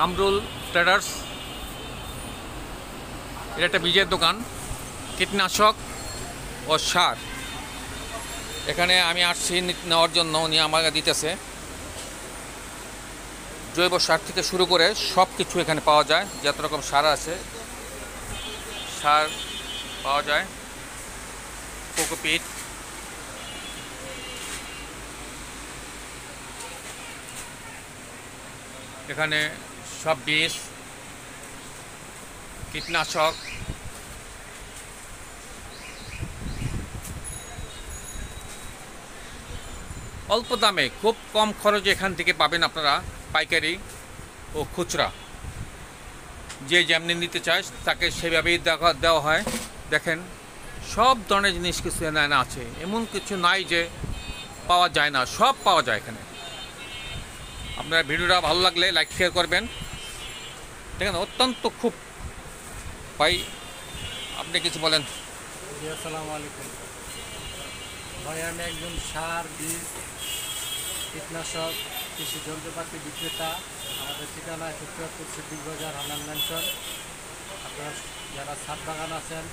আমরুল traders, এটা একটা বীজের দোকান, কীটনাশক ও সার। এখানে আমি আসছি নেওয়ার জন্য, উনি আমাকে দিতেছে। জৈব সার থেকে শুরু করে সব কিছু এখানে পাওয়া যায়, যত রকম সার আছে সার পাওয়া যায়। কোকোপিট, এখানে সব বীজ, কীটনাশক, অল্প দামে খুব কম খরচে এখান থেকে পাবেন আপনারা, পাইকারি ও খুচরা। যে যেমনি নিতে চায় তাকে সেভাবেই দেওয়া হয়। দেখেন সব ধরনের জিনিস কিছু এখানে আছে, এমন কিছু নাই যে পাওয়া যায় না, সব পাওয়া যায় এখানে। আপনার ভিডিওটা ভালো লাগলে লাইক শেয়ার করবেন। দেখেন অত্যন্ত খুব। ভাই আপনি কিছু বলেন। জি, আসসালামু আলাইকুম ভাই। আমি একজন সার, বীজ, কীটনাশক, কৃষি যন্ত্রপাতি বিক্রেতা। আমাদের ঠিকানা ৭৪ সিদ্দিক বাজার, হান্নান ম্যানশন। আপনারা যারা ছাদ বাগান আছেন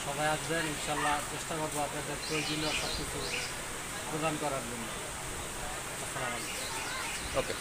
সবাই আসবেন, ইনশাল্লাহ চেষ্টা করবো আপনাদের প্রয়োজনীয় সব কিছু প্রদান করার জন্য। আসসালামু আলাইকুম। ওকে।